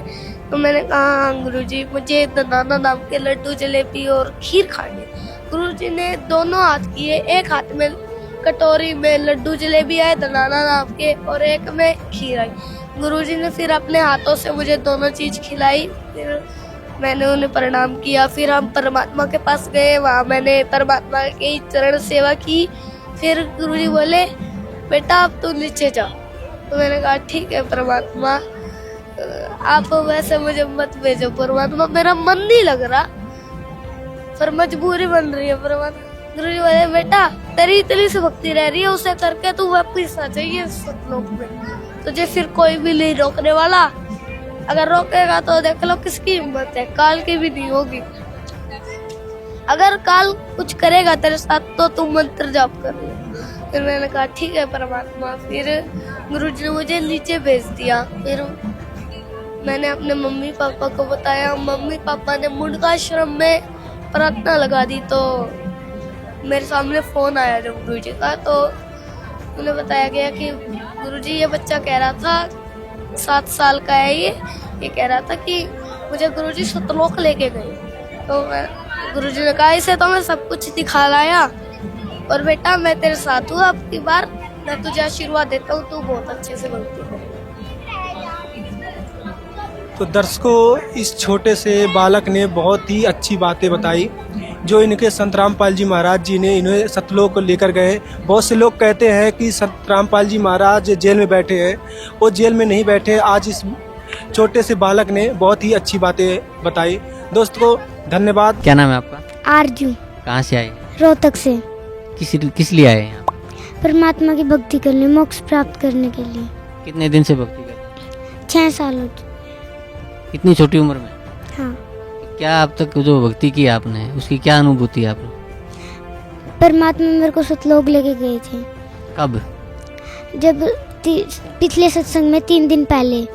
तो मैंने कहा गुरुजी मुझे दनाना नाम के लड्डू जलेबी और खीर खानी। गुरुजी ने दोनों हाथ किए, एक हाथ में कटोरी में लड्डू जलेबी आए दनाना नाम के और एक में खीर आई। गुरुजी ने फिर अपने हाथों से मुझे दोनों चीज खिलाई। फिर मैंने उन्हें प्रणाम किया। फिर हम परमात्मा के पास गए, वहाँ मैंने परमात्मा की चरण सेवा की। फिर गुरुजी बोले बेटा अब तू नीचे जा। तो मैंने कहा ठीक है परमात्मा, आप वैसे मुझे मत भेजो परमात्मा, मेरा मन नहीं लग रहा, पर मजबूरी बन रही है परमात्मा। गुरुजी बोले बेटा तेरी इतनी सी भक्ति रह रही है, उसे करके तू वापिस आ जाइए सतलोक में, तुझे फिर कोई भी नहीं रोकने वाला। अगर रोकेगा तो देख लो किसकी हिम्मत है, काल की भी नहीं होगी। अगर काल कुछ करेगा तेरे साथ तो तू मंत्र जाप कर। फिर मैंने कहा ठीक है परमात्मा। फिर गुरुजी ने मुझे नीचे भेज दिया। फिर मैंने अपने मम्मी पापा को बताया। मम्मी पापा ने मुंडकाश्रम में प्रार्थना लगा दी। तो मेरे सामने फोन आया जब गुरुजी का, तो उन्हें बताया गया कि गुरुजी ये बच्चा कह रहा था 7 साल का है, ये कह रहा था कि मुझे गुरुजी सतलोक लेके गए। तो गुरुजी ने कहा इसे तो मैं सब कुछ दिखा लाया, और बेटा मैं तेरे साथ हूँ, अब की बार मैं तुझे आशीर्वाद देता हूँ, तू बहुत अच्छे से भक्ति कर। तो दर्शकों, इस छोटे से बालक ने बहुत ही अच्छी बातें बताई जो इनके संत रामपाल जी महाराज जी ने इन्हें सतलोक को लेकर गए। बहुत से लोग कहते हैं कि संत रामपाल जी महाराज जेल में बैठे हैं, वो जेल में नहीं बैठे। आज इस छोटे से बालक ने बहुत ही अच्छी बातें बताई। दोस्तों धन्यवाद। क्या नाम है आपका? आरजू। कहाँ से आए? रोहतक से। किस लिए आए हैं यहाँ? परमात्मा की भक्ति करने, मोक्ष प्राप्त करने के लिए। कितने दिन से भक्ति कर रहे हैं? 6 साल हो चुके। इतनी छोटी उम्र में? हाँ। क्या अब तक जो भक्ति की आपने, उसकी क्या अनुभूति है आपने? परमात्मा मेरे को सतलोक लेके गए थे। कब? जब पिछले सत्संग में 3 दिन पहले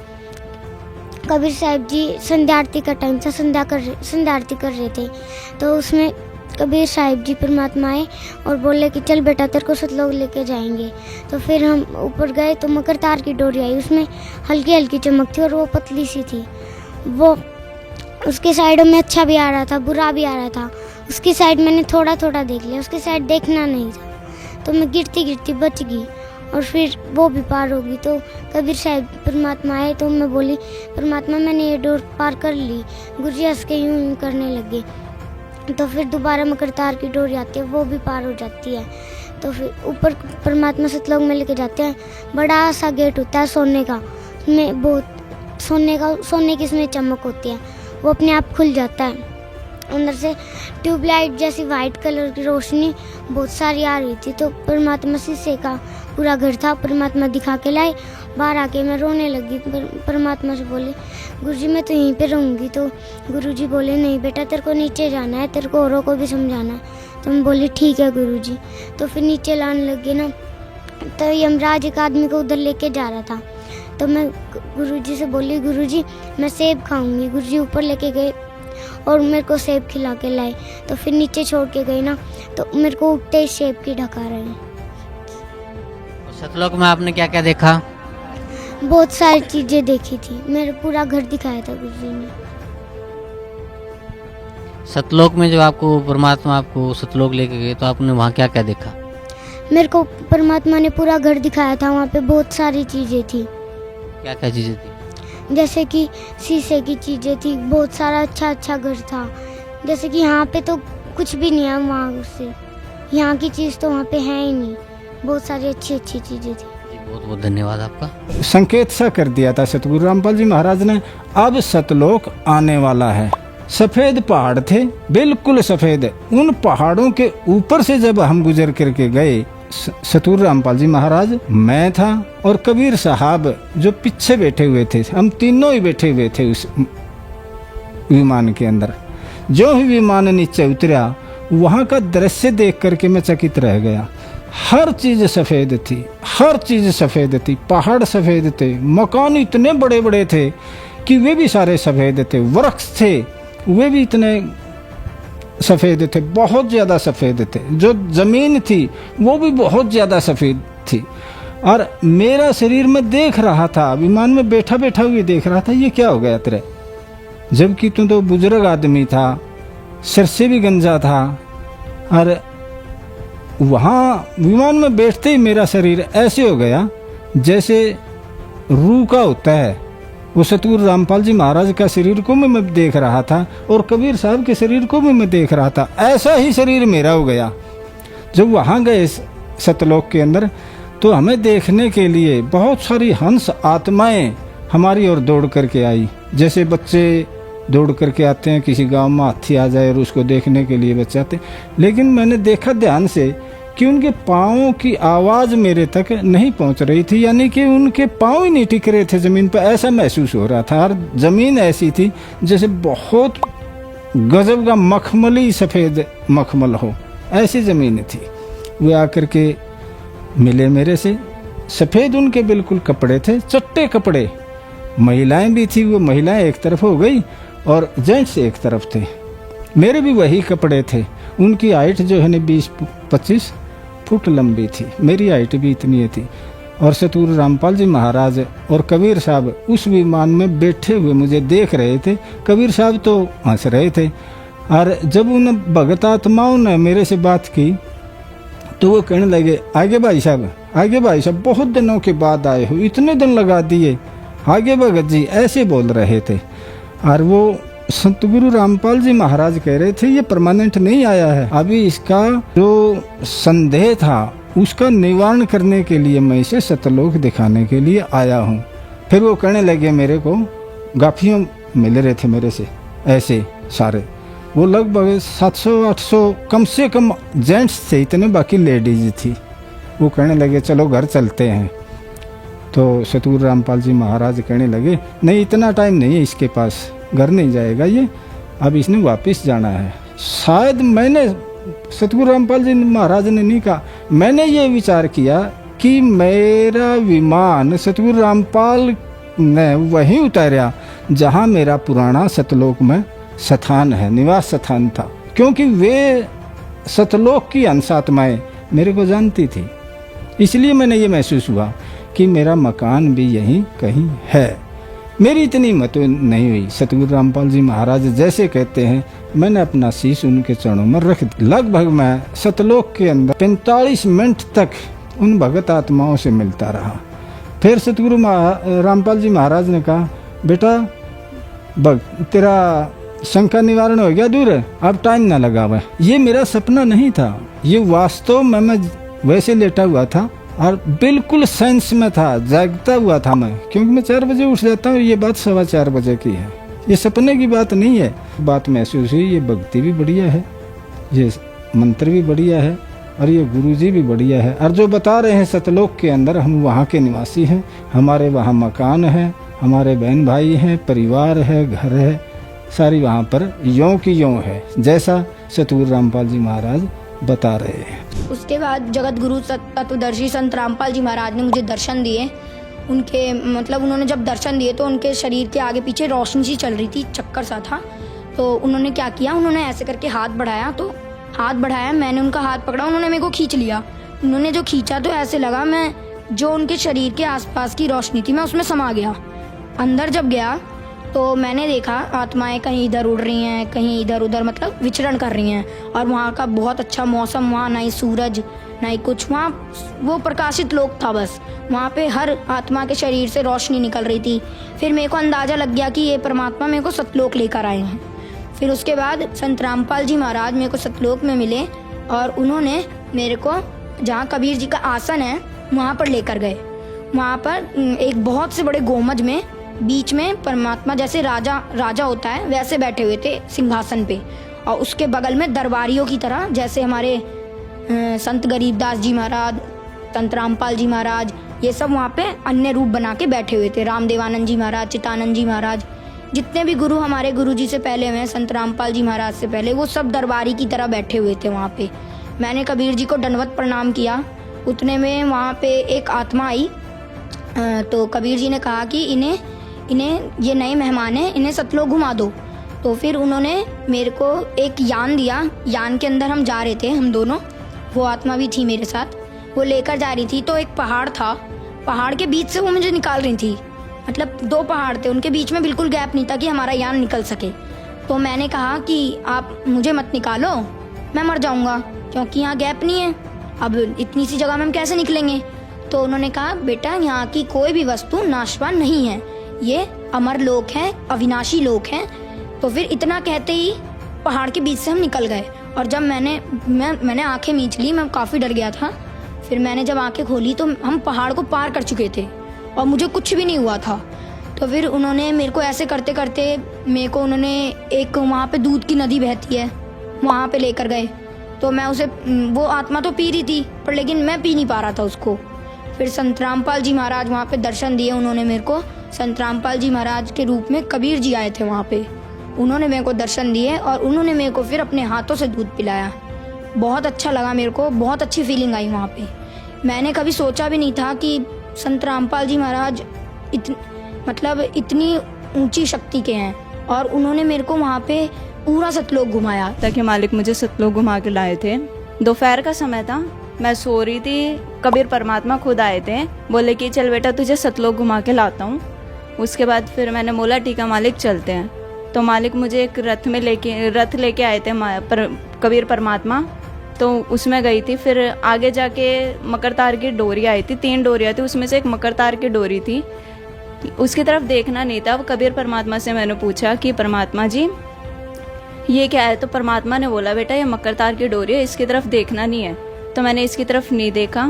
कबीर साहब जी संध्या आरती का टाइम था, संध्या आरती कर रहे थे। तो उसमें कबीर साहब जी परमात्मा आए और बोले कि चल बेटा तेरे को सतलोक लेके जाएंगे। तो फिर हम ऊपर गए तो मकर तार की डोरी आई, उसमें हल्की हल्की चमक थी और वो पतली सी थी। वो उसके साइडों में अच्छा भी आ रहा था, बुरा भी आ रहा था। उसकी साइड मैंने थोड़ा थोड़ा देख लिया, उसकी साइड देखना नहीं था। तो मैं गिरती गिरती बच गई और फिर वो भी पार होगी। तो कबीर साहब परमात्मा आए तो मैं बोली परमात्मा मैंने ये डोर पार कर ली। गुरुजी हंस के यूं करने लगे। तो फिर दोबारा मकर तार की डोरी आती है, वो भी पार हो जाती है। तो फिर ऊपर परमात्मा सतलोक में लेके जाते हैं। बड़ा सा गेट होता है सोने का, उसमें बहुत सोने की इसमें चमक होती है, वो अपने आप खुल जाता है। अंदर से ट्यूबलाइट जैसी वाइट कलर की रोशनी बहुत सारी आ रही थी। तो परमात्मा शीशे का पूरा घर था, परमात्मा दिखा के लाए। बाहर आके मैं रोने लगी। परमात्मा से बोली गुरुजी मैं तो यहीं पे रहूँगी। तो गुरुजी बोले नहीं बेटा तेरे को नीचे जाना है, तेरे को औरों को भी समझाना है। तो मैं बोली ठीक है गुरुजी। तो फिर नीचे लाने लगे ना, तो यमराज एक आदमी को उधर लेके जा रहा था। तो मैं गुरुजी से बोली गुरुजी मैं सेब खाऊंगी। गुरुजी ऊपर लेके गए और मेरे को सेब खिला के लाए। तो फिर नीचे छोड़ के गए ना, तो मेरे को उठते ही सेब की ढका रहे। सतलोक में आपने क्या क्या देखा? बहुत सारी चीजें देखी थी, मेरा पूरा घर दिखाया था गुरुजी ने। सतलोक में जब आपको परमात्मा आपको सतलोक लेके गए तो आपने वहाँ क्या क्या देखा? मेरे को परमात्मा ने पूरा घर दिखाया था। वहाँ पे बहुत सारी चीजें थी। क्या क्या चीजें थी? जैसे कि शीशे की चीजें थी, बहुत सारा अच्छा घर था। जैसे कि यहाँ पे तो कुछ भी नहीं है, वहाँ से यहाँ की चीज तो वहाँ पे है ही नहीं। बहुत सारी अच्छी चीजें थी। बहुत बहुत धन्यवाद आपका। संकेत सा कर दिया था सतगुरु रामपाल जी महाराज ने, अब सतलोक आने वाला है। सफेद पहाड़ थे, बिल्कुल सफेद। उन पहाड़ों के ऊपर से जब हम गुजर करके गए, सतगुरु रामपाल जी महाराज, मैं था और कबीर साहब जो पीछे बैठे हुए थे, हम तीनों ही बैठे हुए थे उस विमान के अंदर। जो ही विमान नीचे उतरा, वहाँ का दृश्य देख करके मैं चकित रह गया। हर चीज सफेद थी, हर चीज सफेद थी। पहाड़ सफेद थे, मकान इतने बड़े बड़े थे कि वे भी सारे सफेद थे। वृक्ष थे, वे भी इतने सफेद थे, बहुत ज्यादा सफेद थे। जो जमीन थी वो भी बहुत ज्यादा सफेद थी। और मेरा शरीर में देख रहा था, विमान में बैठा बैठा हुए देख रहा था, ये क्या हो गया तेरे? जबकि तू तो बुजुर्ग आदमी था, सिर से भी गंजा था। और वहाँ विमान में बैठते ही मेरा शरीर ऐसे हो गया जैसे रूह का होता है। वो सतगुरु रामपाल जी महाराज का शरीर को मैं देख रहा था और कबीर साहब के शरीर को भी मैं देख रहा था। ऐसा ही शरीर मेरा हो गया। जब वहाँ गए सतलोक के अंदर, तो हमें देखने के लिए बहुत सारी हंस आत्माएं हमारी ओर दौड़ करके आई। जैसे बच्चे दौड़ करके आते हैं, किसी गांव में हाथी आ जाए और उसको देखने के लिए बच्चे आते। लेकिन मैंने देखा ध्यान से कि उनके पाँवों की आवाज़ मेरे तक नहीं पहुंच रही थी, यानी कि उनके पाँव ही नहीं टिक रहे थे ज़मीन पर, ऐसा महसूस हो रहा था। और ज़मीन ऐसी थी जैसे बहुत गजब का मखमली सफ़ेद मखमल हो, ऐसी ज़मीन थी। वे आकर के मिले मेरे से। सफ़ेद उनके बिल्कुल कपड़े थे, चट्टे कपड़े। महिलाएं भी थी, वो महिलाएं एक तरफ हो गई और जेंट्स एक तरफ थे। मेरे भी वही कपड़े थे। उनकी हाइट जो है ना 20-25 फुट लंबी थी, मेरी हाइट भी इतनी थी। और सतगुरु रामपाल जी महाराज और कबीर साहब उस विमान में बैठे हुए मुझे देख रहे थे। कबीर साहब तो हंस रहे थे। और जब उन भगत आत्माओं ने मेरे से बात की तो वो कहने लगे, आगे भाई साहब, आगे भाई साहब, बहुत दिनों के बाद आए हो, इतने दिन लगा दिए, आगे भगत जी, ऐसे बोल रहे थे। और वो सतगुरु रामपाल जी महाराज कह रहे थे ये परमानेंट नहीं आया है, अभी इसका जो संदेह था उसका निवारण करने के लिए मैं इसे सतलोक दिखाने के लिए आया हूँ। फिर वो कहने लगे, मेरे को गाफियों मिल रहे थे मेरे से ऐसे सारे, वो लगभग 700-800 कम से कम जेंट्स थे इतने, बाकी लेडीज थी। वो कहने लगे चलो घर चलते हैं। तो सतगुरु रामपाल जी महाराज कहने लगे, नहीं इतना टाइम नहीं है इसके पास, घर नहीं जाएगा ये, अब इसने वापस जाना है। शायद मैंने, सतगुरु रामपाल जी महाराज ने नहीं कहा, मैंने ये विचार किया कि मेरा विमान सतगुरु रामपाल ने वहीं उतारा जहाँ मेरा पुराना सतलोक में स्थान है, निवास स्थान था, क्योंकि वे सतलोक की अंशात्माएं मेरे को जानती थी। इसलिए मैंने ये महसूस हुआ कि मेरा मकान भी यहीं कहीं है। मेरी इतनी हिम्मत नहीं हुई। सतगुरु रामपाल जी महाराज जैसे कहते हैं, मैंने अपना शीश उनके चरणों में रख दिया। लगभग मैं सतलोक के अंदर 45 मिनट तक उन भगत आत्माओं से मिलता रहा। फिर सतगुरु रामपाल जी महाराज ने कहा, बेटा तेरा शंका निवारण हो गया दूर, अब टाइम ना लगा हुआ। ये मेरा सपना नहीं था, ये वास्तव में मैं वैसे लेटा हुआ था और बिल्कुल सेंस में था, जागता हुआ था मैं, क्योंकि मैं 4 बजे उठ जाता हूँ। ये बात 4:15 बजे की है, ये सपने की बात नहीं है। बात महसूस हुई, ये भक्ति भी बढ़िया है, ये मंत्र भी बढ़िया है और ये गुरुजी भी बढ़िया है। और जो बता रहे हैं सतलोक के अंदर हम वहाँ के निवासी हैं, हमारे वहाँ मकान है, हमारे बहन भाई हैं, परिवार है, घर है, सारी वहाँ पर यों की यों है जैसा सतगुरु रामपाल जी महाराज बता रहे हैं। उसके बाद जगत गुरु तत्वदर्शी संत रामपाल जी महाराज ने मुझे दर्शन दिए। उनके मतलब उन्होंने जब दर्शन दिए तो उनके शरीर के आगे पीछे रोशनी सी चल रही थी, चक्कर सा था। तो उन्होंने क्या किया, उन्होंने ऐसे करके हाथ बढ़ाया, तो हाथ बढ़ाया, मैंने उनका हाथ पकड़ा, उन्होंने मेरे को खींच लिया। उन्होंने जो खींचा तो ऐसे लगा मैं जो उनके शरीर के आसपास की रोशनी थी मैं उसमें समा गया। अंदर जब गया तो मैंने देखा आत्माएं कहीं इधर उड़ रही हैं, कहीं इधर उधर मतलब विचरण कर रही हैं। और वहाँ का बहुत अच्छा मौसम, वहाँ ना ही सूरज ना ही कुछ, वहाँ वो प्रकाशित लोक था बस। वहाँ पे हर आत्मा के शरीर से रोशनी निकल रही थी। फिर मेरे को अंदाज़ा लग गया कि ये परमात्मा मेरे को सतलोक लेकर आए हैं। फिर उसके बाद संत रामपाल जी महाराज मेरे को सतलोक में मिले और उन्होंने मेरे को जहाँ कबीर जी का आसन है वहाँ पर लेकर गए। वहाँ पर एक बहुत से बड़े गोमज में बीच में परमात्मा जैसे राजा होता है वैसे बैठे हुए थे सिंहासन पे, और उसके बगल में दरबारियों की तरह जैसे हमारे संत गरीबदास जी महाराज, संत रामपाल जी महाराज, ये सब वहाँ पे अन्य रूप बना के बैठे हुए थे। रामदेवानंद जी महाराज, चितानंद जी महाराज, जितने भी गुरु हमारे गुरु जी से पहले हुए, संत रामपाल जी महाराज से पहले, वो सब दरबारी की तरह बैठे हुए थे वहाँ पे। मैंने कबीर जी को दंडवत प्रणाम किया। उतने में वहाँ पे एक आत्मा आई। तो कबीर जी ने कहा कि इन्हें ये नए मेहमान हैं, इन्हें सतलोक घुमा दो। तो फिर उन्होंने मेरे को एक यान दिया। यान के अंदर हम जा रहे थे, हम दोनों, वो आत्मा भी थी मेरे साथ, वो लेकर जा रही थी। तो एक पहाड़ था, पहाड़ के बीच से वो मुझे निकाल रही थी। मतलब 2 पहाड़ थे, उनके बीच में बिल्कुल गैप नहीं था कि हमारा यान निकल सके। तो मैंने कहा कि आप मुझे मत निकालो, मैं मर जाऊँगा, क्योंकि यहाँ गैप नहीं है, अब इतनी सी जगह में हम कैसे निकलेंगे। तो उन्होंने कहा, बेटा यहाँ की कोई भी वस्तु नाशवान नहीं है, ये अमर लोक है, अविनाशी लोक है। तो फिर इतना कहते ही पहाड़ के बीच से हम निकल गए। और जब मैंने आंखें मींच ली, मैं काफ़ी डर गया था। फिर मैंने जब आंखें खोली तो हम पहाड़ को पार कर चुके थे और मुझे कुछ भी नहीं हुआ था। तो फिर उन्होंने मेरे को ऐसे करते करते मेरे को उन्होंने एक वहाँ पे दूध की नदी बहती है वहाँ पे लेकर गए। तो मैं उसे, वो आत्मा तो पी रही थी पर लेकिन मैं पी नहीं पा रहा था उसको। फिर संत रामपाल जी महाराज वहाँ पे दर्शन दिए उन्होंने मेरे को। संत रामपाल जी महाराज के रूप में कबीर जी आए थे वहाँ पे, उन्होंने मेरे को दर्शन दिए और उन्होंने मेरे को फिर अपने हाथों से दूध पिलाया। बहुत अच्छा लगा मेरे को, बहुत अच्छी फीलिंग आई वहाँ पे। मैंने कभी सोचा भी नहीं था कि संत रामपाल जी महाराज इतनी ऊंची शक्ति के हैं, और उन्होंने मेरे को वहाँ पे पूरा सतलोक घुमाया। ताकि मालिक मुझे सतलोक घुमा के लाए थे। दोपहर का समय था, मैं सो रही थी, कबीर परमात्मा खुद आए थे, बोले कि चल बेटा तुझे सतलोक घुमा के लाता हूँ। उसके बाद फिर मैंने बोला ठीक है मालिक चलते हैं। तो मालिक मुझे एक रथ लेके आए थे कबीर परमात्मा, तो उसमें गई थी। फिर आगे जाके मकर तार की डोरी आई थी, 3 डोरियाँ थी, उसमें से एक मकर तार की डोरी थी। उसकी तरफ देखना नहीं था। कबीर परमात्मा से मैंने पूछा कि परमात्मा जी ये क्या है? तो परमात्मा ने बोला बेटा ये मकर तार की डोरी है, इसकी तरफ देखना नहीं है। तो मैंने इसकी तरफ नहीं देखा।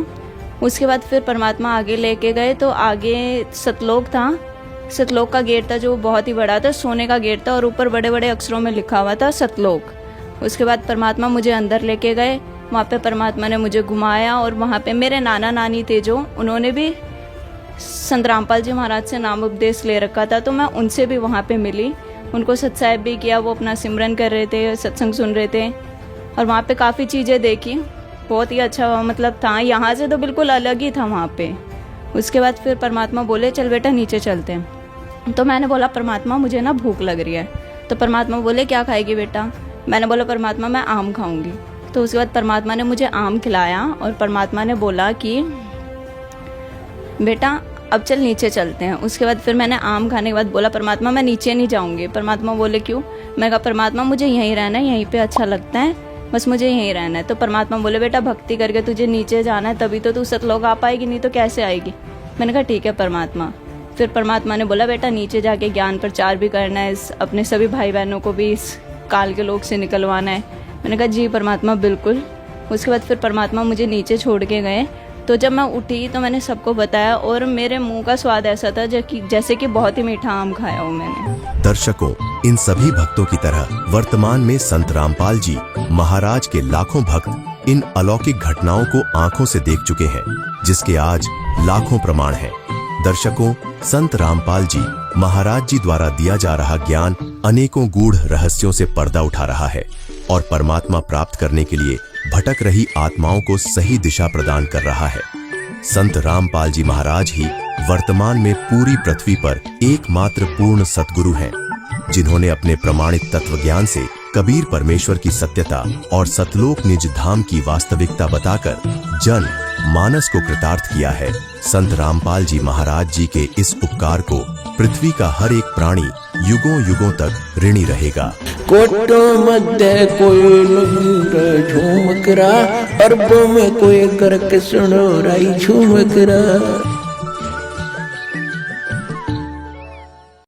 उसके बाद फिर परमात्मा आगे लेके गए, तो आगे सतलोक था। सतलोक का गेट था जो बहुत ही बड़ा था, सोने का गेट था, और ऊपर बड़े बड़े अक्षरों में लिखा हुआ था सतलोक। उसके बाद परमात्मा मुझे अंदर लेके गए। वहाँ पे परमात्मा ने मुझे घुमाया, और वहाँ पे मेरे नाना नानी थे जो उन्होंने भी संत रामपाल जी महाराज से नाम उपदेश ले रखा था, तो मैं उनसे भी वहाँ पे मिली, उनको सत्साहिब भी किया। वो अपना सिमरन कर रहे थे, सत्संग सुन रहे थे, और वहाँ पे काफ़ी चीज़ें देखी। बहुत ही अच्छा था, यहाँ से तो बिल्कुल अलग ही था वहाँ पे। उसके बाद फिर परमात्मा बोले चल बेटा नीचे चलते हैं। तो मैंने बोला परमात्मा मुझे ना भूख लग रही है। तो परमात्मा बोले क्या खाएगी बेटा? मैंने बोला परमात्मा मैं आम खाऊंगी। तो उसके बाद परमात्मा ने मुझे आम खिलाया, और परमात्मा ने बोला कि बेटा अब चल नीचे चलते हैं। उसके बाद फिर मैंने आम खाने के बाद बोला परमात्मा मैं नीचे नहीं जाऊंगी। परमात्मा बोले क्यों? मैं कहा परमात्मा मुझे यहीं रहना है, यहीं पे अच्छा लगता है, बस मुझे यहीं रहना है। तो परमात्मा बोले बेटा भक्ति करके तुझे नीचे जाना है, तभी तो तू सतलोक आ पाएगी, नहीं तो कैसे आएगी? मैंने कहा ठीक है परमात्मा। फिर परमात्मा ने बोला बेटा नीचे जाके ज्ञान प्रचार भी करना है, अपने सभी भाई बहनों को भी इस काल के लोक से निकलवाना है। मैंने कहा जी परमात्मा बिल्कुल। उसके बाद फिर परमात्मा मुझे नीचे छोड़ के गए। तो जब मैं उठी तो मैंने सबको बताया, और मेरे मुंह का स्वाद ऐसा था जैसे कि बहुत ही मीठा आम खाया हो मैंने। दर्शकों, इन सभी भक्तों की तरह वर्तमान में संत रामपाल जी महाराज के लाखों भक्त इन अलौकिक घटनाओं को आंखों से देख चुके हैं, जिसके आज लाखों प्रमाण हैं। दर्शकों, संत रामपाल जी महाराज जी द्वारा दिया जा रहा ज्ञान अनेकों गूढ़ रहस्यों से पर्दा उठा रहा है, और परमात्मा प्राप्त करने के लिए भटक रही आत्माओं को सही दिशा प्रदान कर रहा है। संत रामपाल जी महाराज ही वर्तमान में पूरी पृथ्वी पर एकमात्र पूर्ण सतगुरु हैं, जिन्होंने अपने प्रमाणित तत्व ज्ञान से कबीर परमेश्वर की सत्यता और सतलोक निज धाम की वास्तविकता बताकर जन मानस को कृतार्थ किया है। संत रामपाल जी महाराज जी के इस उपकार को पृथ्वी का हर एक प्राणी युगों युगों तक ऋणी रहेगा। कोटो मध्य कोई झूमकरा, अरबों में कोई करके सुनो राई झूमकरा।